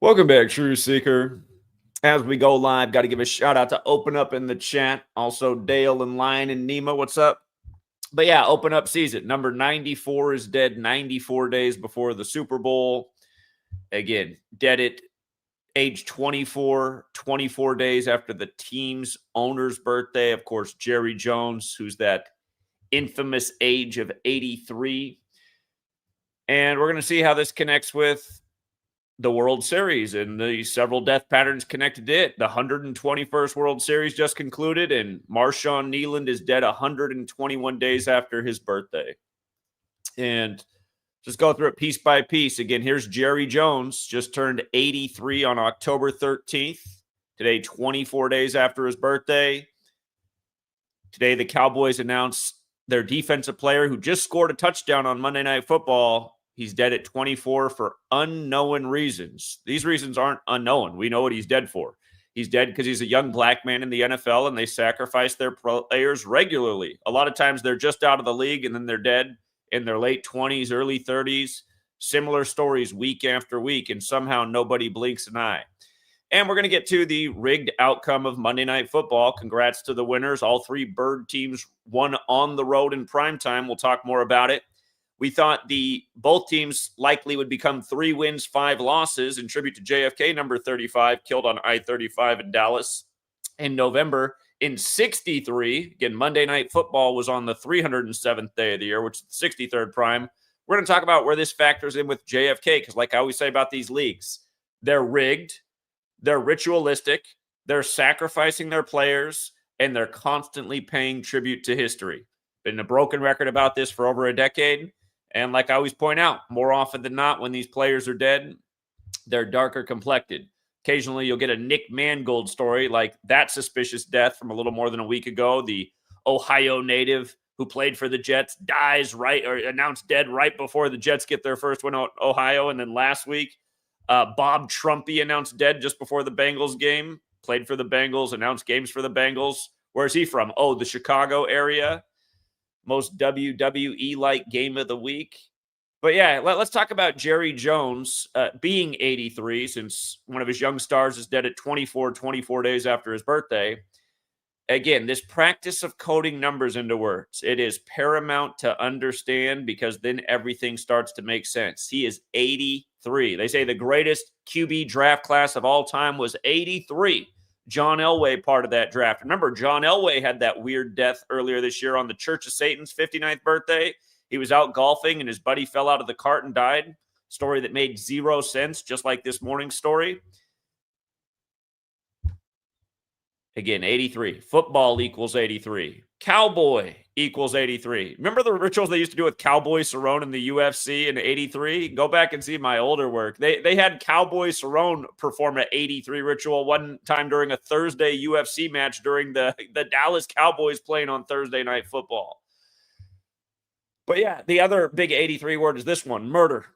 Welcome back, True Seeker. As we go live, got to give a shout out to Open Up in the chat. Also, Dale and Lion and Nemo, what's up? But yeah, Open Up season. Number 94 is dead 94 days before the Super Bowl. Again, dead at age 24, 24 days after the team's owner's birthday. Of course, Jerry Jones, who's that infamous age of 83. And we're going to see how this connects with the World Series and the several death patterns connected to it. The 121st World Series just concluded, and Marshawn Kneeland is dead 121 days after his birthday. And just go through it piece by piece. Again, here's Jerry Jones, just turned 83 on October 13th. Today, 24 days after his birthday. Today, the Cowboys announced their defensive player who just scored a touchdown on Monday Night Football. He's dead at 24 for unknown reasons. These reasons aren't unknown. We know what he's dead for. He's dead because he's a young black man in the NFL, and they sacrifice their players regularly. A lot of times they're just out of the league, and then they're dead in their late 20s, early 30s. Similar stories week after week, and somehow nobody blinks an eye. And we're going to get to the rigged outcome of Monday Night Football. Congrats to the winners. All three Bird teams won on the road in primetime. We'll talk more about it. We thought both teams likely would become 3 wins, 5 losses in tribute to JFK, number 35, killed on I-35 in Dallas in November in 63. Again, Monday Night Football was on the 307th day of the year, which is the 63rd prime. We're going to talk about where this factors in with JFK, because like I always say about these leagues, they're rigged, they're ritualistic, they're sacrificing their players, and they're constantly paying tribute to history. Been a broken record about this for over a decade. And like I always point out, more often than not, when these players are dead, they're darker complected. Occasionally, you'll get a Nick Mangold story like that suspicious death from a little more than a week ago. The Ohio native who played for the Jets dies announced dead right before the Jets get their first win out Ohio. And then last week, Bob Trumpy announced dead just before the Bengals game. Played for the Bengals, announced games for the Bengals. Where's he from? Oh, the Chicago area. Most WWE-like game of the week. But yeah, let's talk about Jerry Jones being 83, since one of his young stars is dead at 24 days after his birthday. Again, this practice of coding numbers into words, it is paramount to understand, because then everything starts to make sense. He is 83. They say the greatest QB draft class of all time was 83. John Elway part of that draft. Remember, John Elway had that weird death earlier this year on the Church of Satan's 59th birthday. He was out golfing and his buddy fell out of the cart and died. Story that made zero sense, just like this morning's story. Again, 83. Football equals 83. Cowboy equals 83. Remember the rituals they used to do with Cowboy Cerrone in the UFC in 83? Go back and see my older work. They had Cowboy Cerrone perform an 83 ritual one time during a Thursday UFC match during the Dallas Cowboys playing on Thursday Night Football. But yeah, the other big 83 word is this one, murder.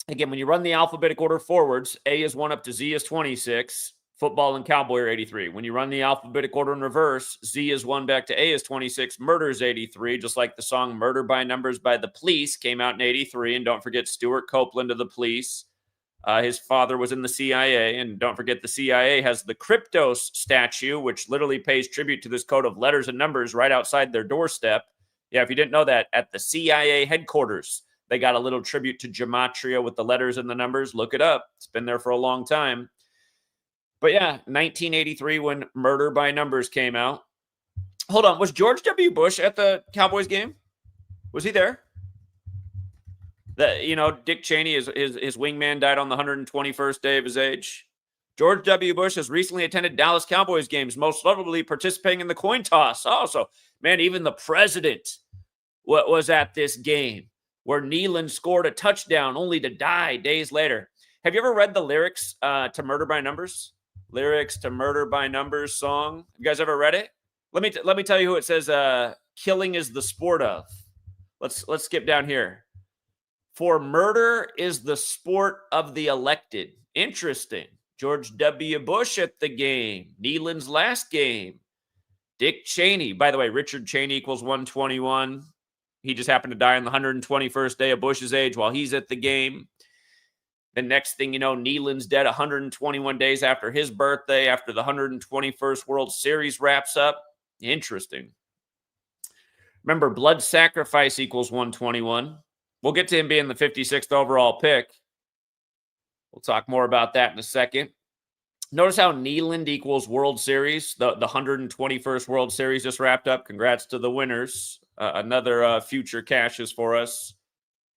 Again, when you run the alphabetic order forwards, A is 1 up to Z is 26. Football and Cowboy are 83. When you run the alphabetic order in reverse, Z is 1 back to A is 26. Murder is 83, just like the song Murder by Numbers by the Police came out in 83. And don't forget Stuart Copeland of the Police. His father was in the CIA. And don't forget the CIA has the Kryptos statue, which literally pays tribute to this code of letters and numbers right outside their doorstep. Yeah, if you didn't know that, at the CIA headquarters, they got a little tribute to Gematria with the letters and the numbers. Look it up. It's been there for a long time. But yeah, 1983 when Murder by Numbers came out. Hold on, was George W. Bush at the Cowboys game? Was he there? Dick Cheney, his wingman, died on the 121st day of his age. George W. Bush has recently attended Dallas Cowboys games, most notably participating in the coin toss. Oh, so, man, even the president was at this game where Kneeland scored a touchdown only to die days later. Have you ever read the lyrics to Murder by Numbers? Lyrics to Murder by Numbers song. You guys ever read it? Let me tell you who it says killing is the sport of. Let's skip down here. For murder is the sport of the elected. Interesting. George W. Bush at the game. Kneeland's last game. Dick Cheney. By the way, Richard Cheney equals 121. He just happened to die on the 121st day of Bush's age while he's at the game. The next thing you know, Kneeland's dead 121 days after his birthday, after the 121st World Series wraps up. Interesting. Remember, blood sacrifice equals 121. We'll get to him being the 56th overall pick. We'll talk more about that in a second. Notice how Kneeland equals World Series. The 121st World Series just wrapped up. Congrats to the winners. Another future cashes for us.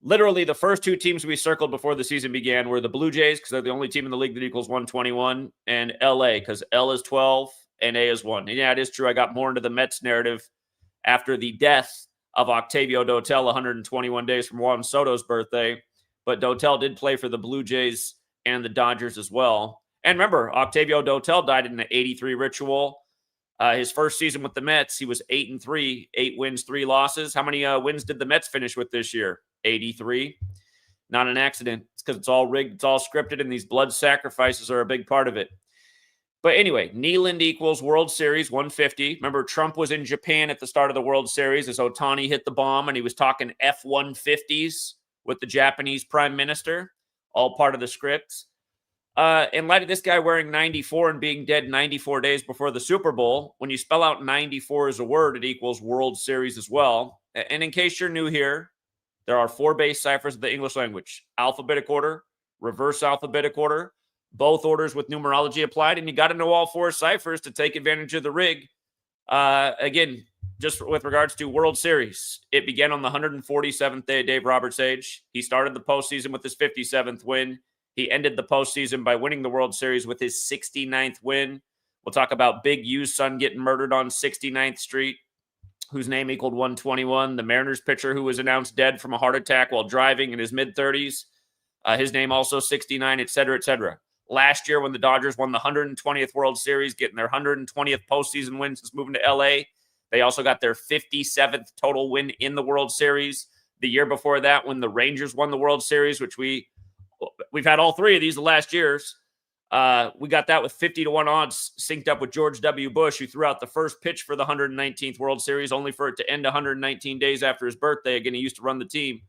Literally, the first two teams we circled before the season began were the Blue Jays, because they're the only team in the league that equals 121, and LA, because L is 12 and A is 1. And yeah, it is true. I got more into the Mets narrative after the death of Octavio Dotel 121 days from Juan Soto's birthday. But Dotel did play for the Blue Jays and the Dodgers as well. And remember, Octavio Dotel died in the 83 ritual. His first season with the Mets, he was 8-3, 8 wins, 3 losses. How many wins did the Mets finish with this year? 83. Not an accident. It's because it's all rigged, it's all scripted, and these blood sacrifices are a big part of it. But anyway, Kneeland equals World Series 150. Remember, Trump was in Japan at the start of the World Series as Ohtani hit the bomb, and he was talking F-150s with the Japanese Prime Minister. All part of the script. In light of this guy wearing 94 and being dead 94 days before the Super Bowl, when you spell out 94 as a word, it equals World Series as well. And in case you're new here, there are 4 base ciphers of the English language: alphabetic order, reverse alphabetic order, both orders with numerology applied, and you got to know all 4 ciphers to take advantage of the rig. Again, just with regards to World Series, it began on the 147th day of Dave Roberts' age. He started the postseason with his 57th win. He ended the postseason by winning the World Series with his 69th win. We'll talk about Big U's son getting murdered on 69th Street, whose name equaled 121. The Mariners pitcher who was announced dead from a heart attack while driving in his mid-30s. His name also 69, et cetera, et cetera. Last year when the Dodgers won the 120th World Series, getting their 120th postseason win since moving to LA, they also got their 57th total win in the World Series. The year before that, when the Rangers won the World Series, which we've had all 3 of these the last years. We got that with 50-1 odds synced up with George W. Bush, who threw out the first pitch for the 119th World Series, only for it to end 119 days after his birthday. Again, he used to run the team.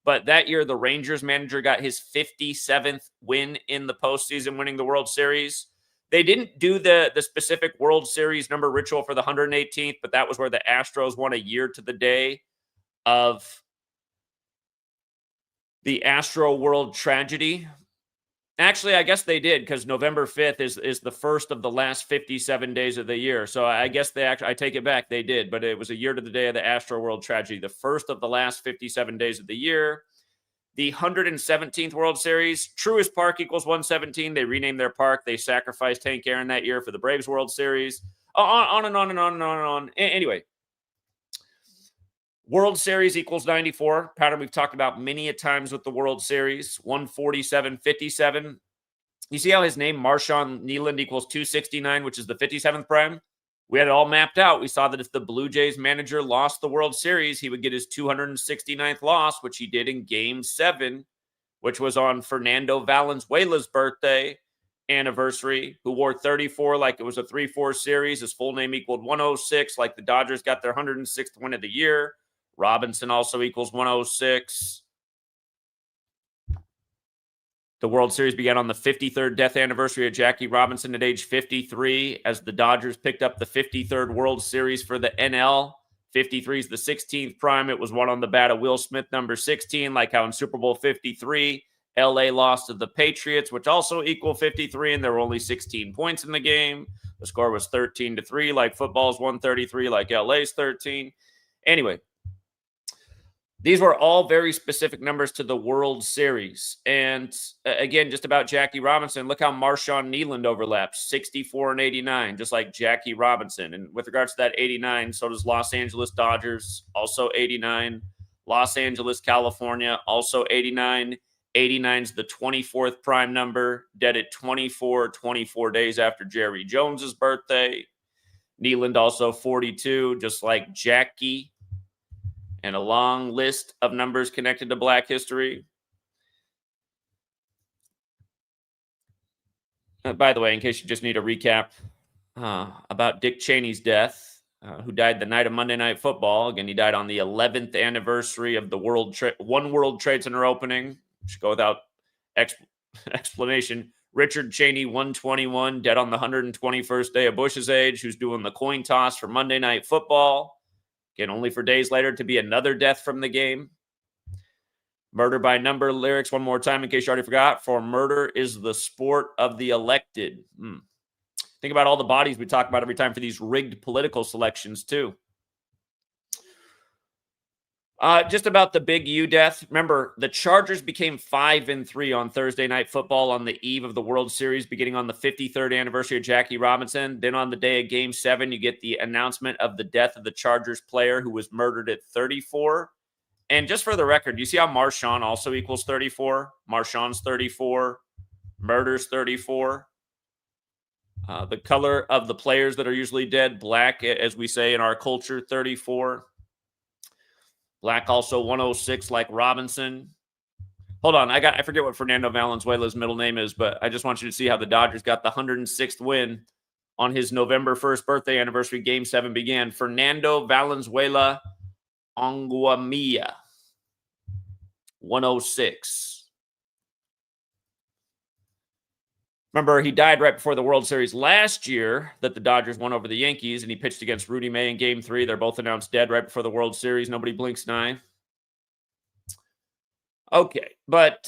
But that year, the Rangers manager got his 57th win in the postseason, winning the World Series. They didn't do the specific World Series number ritual for the 118th, but that was where the Astros won a year to the day of the Astro World tragedy. Actually, I guess they did, because November 5th is the first of the last 57 days of the year. So I guess I take it back, they did, but it was a year to the day of the Astro World tragedy, the first of the last 57 days of the year. The 117th World Series, Truist Park equals 117. They renamed their park. They sacrificed Hank Aaron that year for the Braves World Series. On and on and on and on and on. Anyway, World Series equals 94. Pattern we've talked about many a times with the World Series. 147-57. You see how his name, Marshawn Kneeland, equals 269, which is the 57th prime? We had it all mapped out. We saw that if the Blue Jays manager lost the World Series, he would get his 269th loss, which he did in Game 7, which was on Fernando Valenzuela's birthday anniversary, who wore 34 like it was a 3-4 series. His full name equaled 106, like the Dodgers got their 106th win of the year. Robinson also equals 106. The World Series began on the 53rd death anniversary of Jackie Robinson at age 53, as the Dodgers picked up the 53rd World Series for the NL. 53 is the 16th prime. It was won on the bat of Will Smith, number 16, like how in Super Bowl 53, LA lost to the Patriots, which also equal 53, and there were only 16 points in the game. The score was 13-3, like football's 133, like LA's 13. Anyway, these were all very specific numbers to the World Series. And again, just about Jackie Robinson, look how Marshawn Kneeland overlaps, 64 and 89, just like Jackie Robinson. And with regards to that 89, so does Los Angeles Dodgers, also 89. Los Angeles, California, also 89. 89 is the 24th prime number, dead at 24 days after Jerry Jones's birthday. Kneeland also 42, just like Jackie. And a long list of numbers connected to Black history. By the way, in case you just need a recap about Dick Cheney's death, who died the night of Monday Night Football. Again, he died on the 11th anniversary of the One World Trade Center opening. Should go without Explanation. Richard Cheney, 121, dead on the 121st day of Bush's age, who's doing the coin toss for Monday Night Football. Again, only for days later to be another death from the game. Murder by number lyrics one more time in case you already forgot. For murder is the sport of the elected. Think about all the bodies we talk about every time for these rigged political selections too. Just about the Big U death. Remember, the Chargers became 5-3 on Thursday Night Football on the eve of the World Series, beginning on the 53rd anniversary of Jackie Robinson. Then on the day of Game 7, you get the announcement of the death of the Chargers player who was murdered at 34. And just for the record, you see how Marshawn also equals 34? Marshawn's 34. Murder's 34. The color of the players that are usually dead, black, as we say in our culture, 34. Black also 106 like Robinson. Hold on, I forget what Fernando Valenzuela's middle name is, but I just want you to see how the Dodgers got the 106th win on his November 1st birthday anniversary. Game 7 began. Fernando Valenzuela Anguamilla, 106. Remember, he died right before the World Series last year that the Dodgers won over the Yankees, and he pitched against Rudy May in Game 3. They're both announced dead right before the World Series. Nobody blinks an eye. Okay, but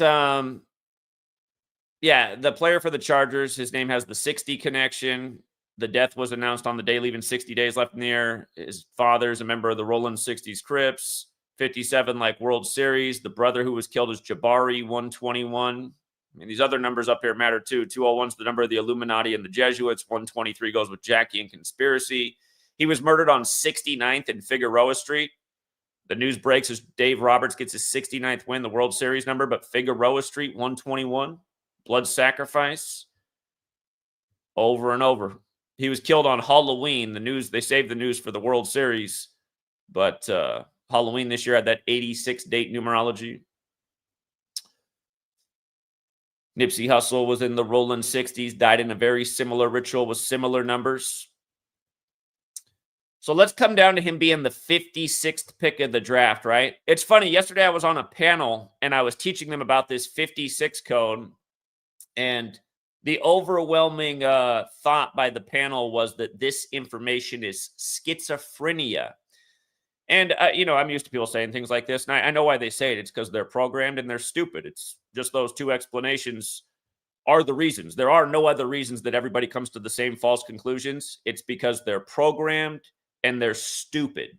yeah, the player for the Chargers, his name has the 60 connection. The death was announced on the day, leaving 60 days left in the air. His father's a member of the Rolling 60s Crips. 57 like World Series. The brother who was killed is Jabari, 121. I mean, these other numbers up here matter too. 201's the number of the Illuminati and the Jesuits. 123 goes with Jackie and conspiracy. He was murdered on 69th and Figueroa Street. The news breaks as Dave Roberts gets his 69th win, the World Series number, but Figueroa Street, 121. Blood sacrifice. Over and over. He was killed on Halloween. The news, they saved the news for the World Series, but Halloween this year had that 86 date numerology. Nipsey Hussle was in the rolling 60s, died in a very similar ritual with similar numbers. So let's come down to him being the 56th pick of the draft, right? It's funny. Yesterday I was on a panel and I was teaching them about this 56 code. And the overwhelming thought by the panel was that this information is schizophrenia. And, I'm used to people saying things like this, and I know why they say it. It's because they're programmed and they're stupid. It's just those two explanations are the reasons. There are no other reasons that everybody comes to the same false conclusions. It's because they're programmed and they're stupid.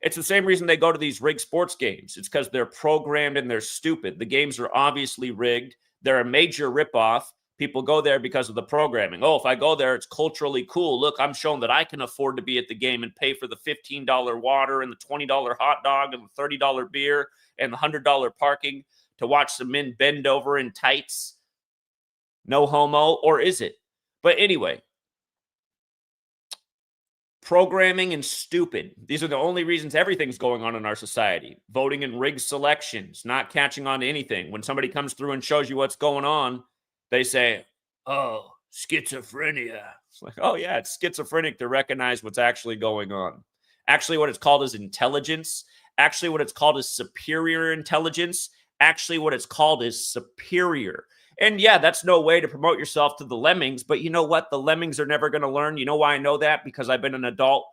It's the same reason they go to these rigged sports games. It's because they're programmed and they're stupid. The games are obviously rigged. They're a major ripoff. People go there because of the programming. Oh, if I go there, it's culturally cool. Look, I'm shown that I can afford to be at the game and pay for the $15 water and the $20 hot dog and the $30 beer and the $100 parking to watch some men bend over in tights. No homo, or is it? But anyway, programming and stupid. These are the only reasons everything's going on in our society. Voting in rigged selections, not catching on to anything. When somebody comes through and shows you what's going on, they say, oh, schizophrenia. It's like, oh, yeah, it's schizophrenic to recognize what's actually going on. Actually, what it's called is intelligence. Actually, what it's called is superior intelligence. Actually, what it's called is superior. And yeah, that's no way to promote yourself to the lemmings. But you know what? The lemmings are never going to learn. You know why I know that? Because I've been an adult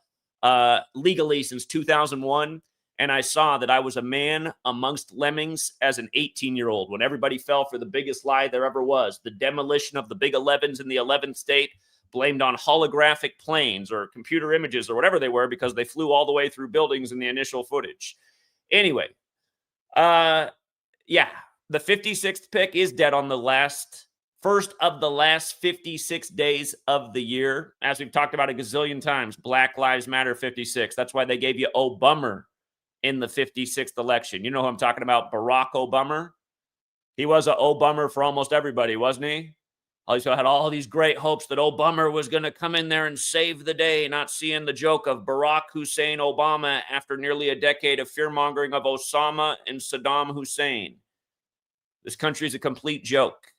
legally since 2001. And I saw that I was a man amongst lemmings as an 18-year-old when everybody fell for the biggest lie there ever was. The demolition of the Big 11s in the 11th state blamed on holographic planes or computer images or whatever they were because they flew all the way through buildings in the initial footage. Anyway, yeah, the 56th pick is dead on the first of the last 56 days of the year. As we've talked about a gazillion times, Black Lives Matter 56. That's why they gave you "Oh Bummer" in the 56th election. You know who I'm talking about? Barack Obama. He was a "Oh Bummer" for almost everybody, wasn't he? Also had all these great hopes that Obama was going to come in there and save the day, not seeing the joke of Barack Hussein Obama after nearly a decade of fear-mongering of Osama and Saddam Hussein. This country is a complete joke.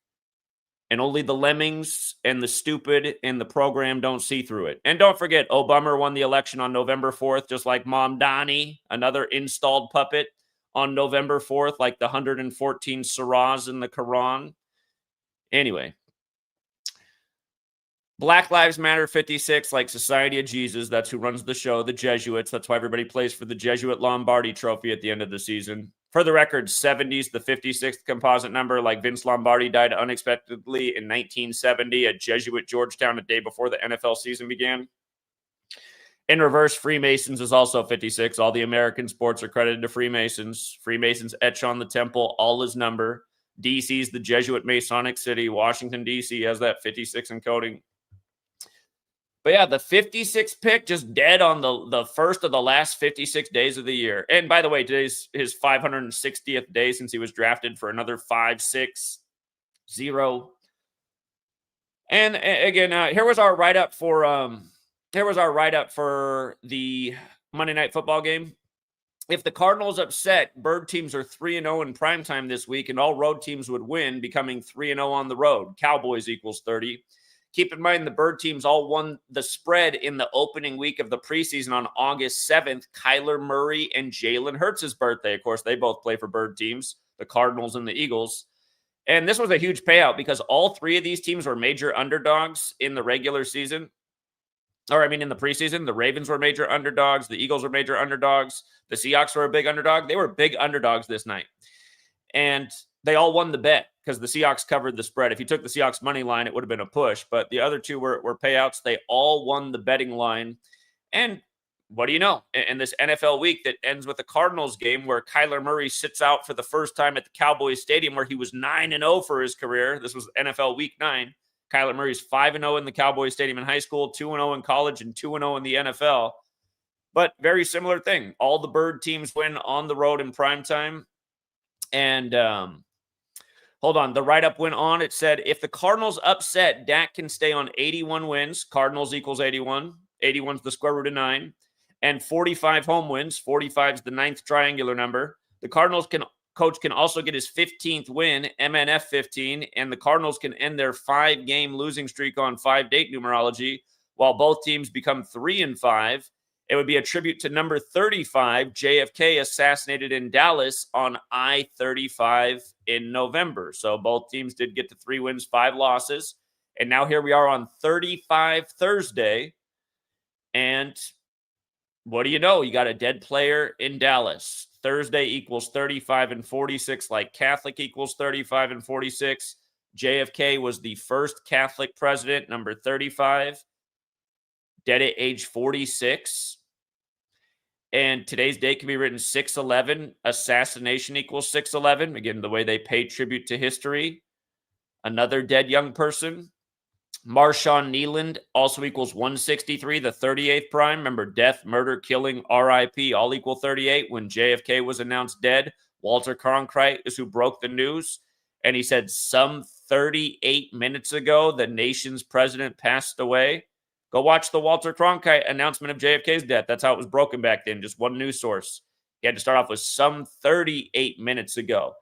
And only the lemmings and the stupid in the program don't see through it. And don't forget, Obama won the election on November 4th, just like Mom Donnie, another installed puppet, on November 4th, like the 114 surahs in the Quran. Anyway, Black Lives Matter 56, like Society of Jesus. That's who runs the show, the Jesuits. That's why everybody plays for the Jesuit Lombardi Trophy at the end of the season. For the record, 70's the 56th composite number, like Vince Lombardi died unexpectedly in 1970 at Jesuit Georgetown a day before the NFL season began. In reverse, Freemasons is also 56. All the American sports are credited to Freemasons. Freemasons etch on the temple all his number. DC's the Jesuit Masonic City. Washington, D.C. has that 56 encoding. But yeah, the 56th pick just dead on the first of the last 56 days of the year. And by the way, today's his 560th day since he was drafted for another 5-6-0. And again, here was our write-up for the Monday Night Football game. If the Cardinals upset, Bird teams are 3-0 in primetime this week, and all road teams would win, becoming 3-0 on the road. Cowboys equals 30. Keep in mind, the Bird teams all won the spread in the opening week of the preseason on August 7th. Kyler Murray and Jalen Hurts' birthday. Of course, they both play for Bird teams, the Cardinals and the Eagles. And this was a huge payout because all three of these teams were major underdogs in the regular season. In the preseason. The Ravens were major underdogs. The Eagles were major underdogs. The Seahawks were a big underdog. They were big underdogs this night. And they all won the bet because the Seahawks covered the spread. If you took the Seahawks money line, it would have been a push. But the other two were payouts. They all won the betting line. And what do you know? In this NFL week that ends with the Cardinals game where Kyler Murray sits out for the first time at the Cowboys Stadium where he was 9-0 for his career. This was NFL Week 9. Kyler Murray's 5-0 in the Cowboys Stadium in high school, 2-0 in college, and 2-0 in the NFL. But very similar thing. All the Bird teams win on the road in primetime. And hold on. The write-up went on. It said, if the Cardinals upset, Dak can stay on 81 wins. Cardinals equals 81. 81's the square root of 9. And 45 home wins. 45 is the 9th triangular number. The Cardinals coach can also get his 15th win, MNF 15, and the Cardinals can end their 5-game losing streak on 5-date numerology, while both teams become 3-5. It would be a tribute to number 35, JFK, assassinated in Dallas on I-35 in November. So both teams did get to 3 wins, 5 losses. And now here we are on 35 Thursday. And what do you know? You got a dead player in Dallas. Thursday equals 35 and 46, like Catholic equals 35 and 46. JFK was the first Catholic president, number 35, dead at age 46. And today's date can be written 6/11. Assassination equals 6/11. Again, the way they pay tribute to history. Another dead young person. Marshawn Kneeland also equals 163, the 38th prime. Remember, death, murder, killing, RIP, all equal 38. When JFK was announced dead, Walter Cronkite is who broke the news. And he said, some 38 minutes ago, the nation's president passed away. Go watch the Walter Cronkite announcement of JFK's death. That's how it was broken back then, just one news source. He had to start off with some 38 minutes ago.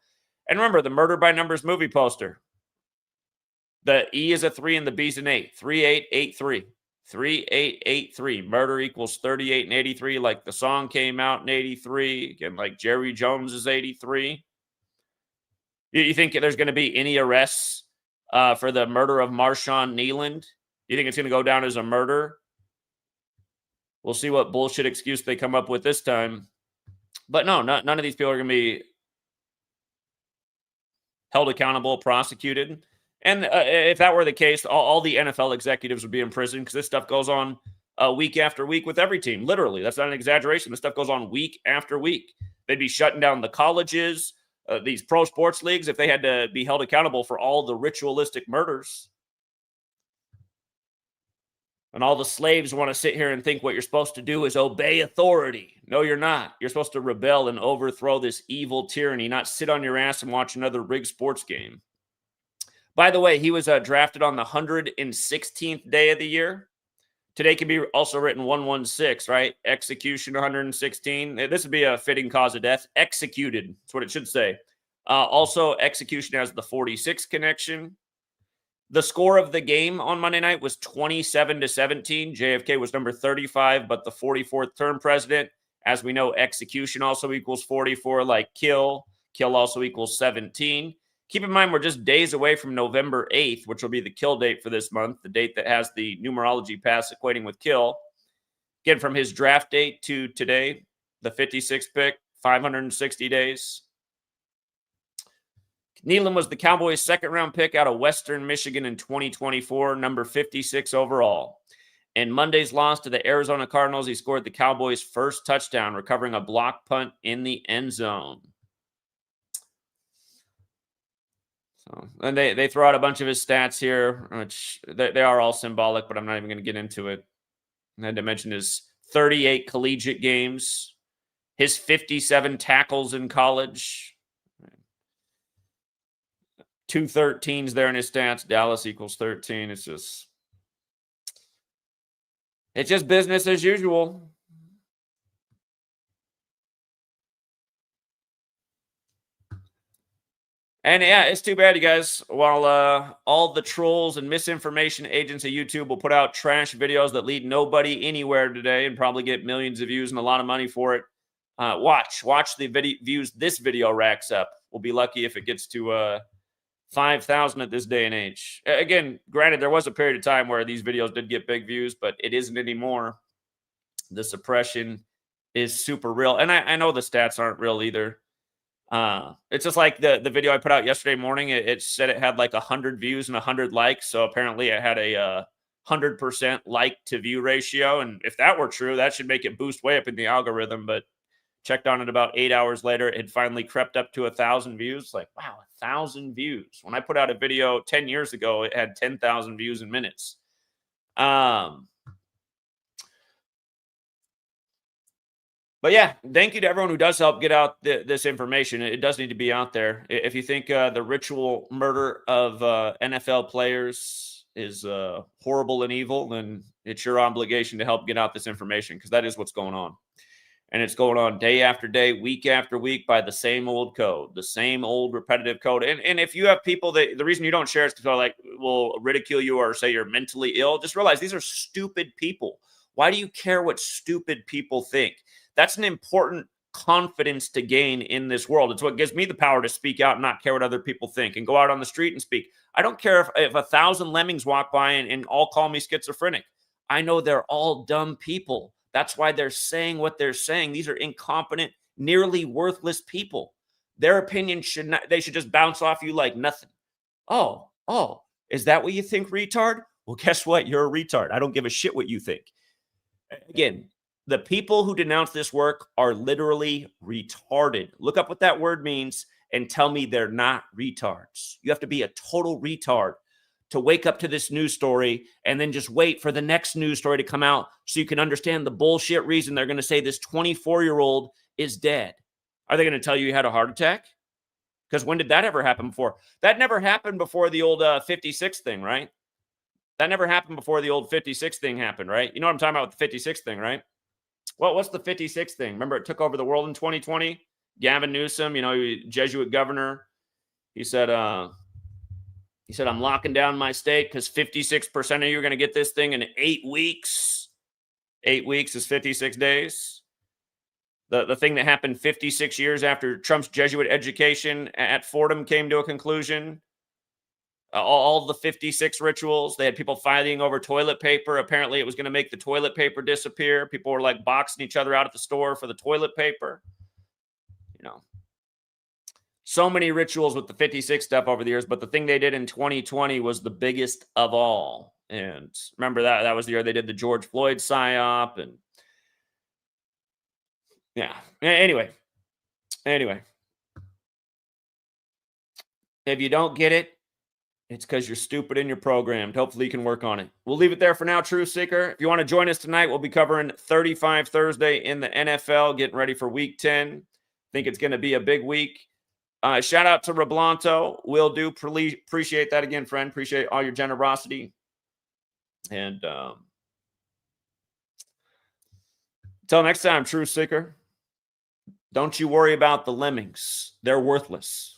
And remember, the Murder by Numbers movie poster. The E is a 3 and the B is an 8. 3883. 3883. Murder equals 38 and 83. Like the song came out in 83. Again, like Jerry Jones is 83. You think there's going to be any arrests for the murder of Marshawn Kneeland? You think it's going to go down as a murder? We'll see what bullshit excuse they come up with this time. But no, none of these people are going to be held accountable, prosecuted. And if that were the case, all the NFL executives would be in prison because this stuff goes on week after week with every team. Literally, that's not an exaggeration. This stuff goes on week after week. They'd be shutting down the colleges, these pro sports leagues, if they had to be held accountable for all the ritualistic murders. And all the slaves want to sit here and think what you're supposed to do is obey authority. No, you're not. You're supposed to rebel and overthrow this evil tyranny, not sit on your ass and watch another rigged sports game. By the way, he was drafted on the 116th day of the year. Today can be also written 116, right? Execution 116. This would be a fitting cause of death. Executed. That's what it should say. Also, execution has the 46 connection. The score of the game on Monday night was 27-17. JFK was number 35, but the 44th term president. As we know, execution also equals 44, like kill. Kill also equals 17. Keep in mind, we're just days away from November 8th, which will be the kill date for this month, the date that has the numerology pass equating with kill. Again, from his draft date to today, the 56th pick, 560 days. Kneeland was the Cowboys' second-round pick out of Western Michigan in 2024, number 56 overall. In Monday's loss to the Arizona Cardinals, he scored the Cowboys' first touchdown, recovering a block punt in the end zone. So, and they throw out a bunch of his stats here, which they are all symbolic, but I'm not even going to get into it. I had to mention his 38 collegiate games, his 57 tackles in college. 2 13s there in his stats. Dallas equals 13. It's just business as usual. And yeah, it's too bad, you guys. While all the trolls and misinformation agents at YouTube will put out trash videos that lead nobody anywhere today and probably get millions of views and a lot of money for it, watch the views this video racks up. We'll be lucky if it gets to 5,000 at this day and age. Again, granted, there was a period of time where these videos did get big views, but it isn't anymore. The suppression is super real. And I know the stats aren't real either. It's just like the video I put out yesterday morning. It said it had like 100 views and 100 likes. So apparently it had a 100% like to view ratio. And if that were true, that should make it boost way up in the algorithm. But checked on it about 8 hours later, it had finally crept up to 1,000 views. Like, wow, 1,000 views. When I put out a video 10 years ago, it had 10,000 views in minutes. But yeah, thank you to everyone who does help get out this information. It does need to be out there. If you think the ritual murder of NFL players is horrible and evil, then it's your obligation to help get out this information, because that is what's going on. And it's going on day after day, week after week, by the same old code, the same old repetitive code. And if you have people that the reason you don't share is because they're like, will ridicule you or say you're mentally ill, just realize these are stupid people. Why do you care what stupid people think? That's an important confidence to gain in this world. It's what gives me the power to speak out and not care what other people think and go out on the street and speak. I don't care if 1,000 lemmings walk by and all call me schizophrenic. I know they're all dumb people. That's why they're saying what they're saying. These are incompetent, nearly worthless people. Their opinion they should just bounce off you like nothing. Oh, is that what you think, retard? Well, guess what? You're a retard. I don't give a shit what you think. Again, the people who denounce this work are literally retarded. Look up what that word means and tell me they're not retards. You have to be a total retard to wake up to this news story and then just wait for the next news story to come out so you can understand the bullshit reason they're going to say this 24-year-old is dead. Are they going to tell you he had a heart attack? Because when did that ever happen before? That never happened before the old 56 thing, right? That never happened before the old 56 thing happened, right? You know what I'm talking about with the 56 thing, right? Well, what's the 56 thing? Remember, it took over the world in 2020? Gavin Newsom, Jesuit governor, he said, I'm locking down my state because 56% of you are going to get this thing in 8 weeks. 8 weeks is 56 days. The thing that happened 56 years after Trump's Jesuit education at Fordham came to a conclusion. All the 56 rituals, they had people fighting over toilet paper. Apparently, it was going to make the toilet paper disappear. People were like boxing each other out at the store for the toilet paper. So many rituals with the 56 stuff over the years, but the thing they did in 2020 was the biggest of all. And remember that was the year they did the George Floyd psyop. And yeah, anyway, if you don't get it, it's because you're stupid and you're programmed. Hopefully you can work on it. We'll leave it there for now, Truth Seeker. If you want to join us tonight, we'll be covering 35 Thursday in the NFL, getting ready for Week 10. Think it's going to be a big week. Shout out to Roblanto. Will do. Appreciate that again, friend. Appreciate all your generosity. And until next time, Truth Seeker, don't you worry about the lemmings. They're worthless.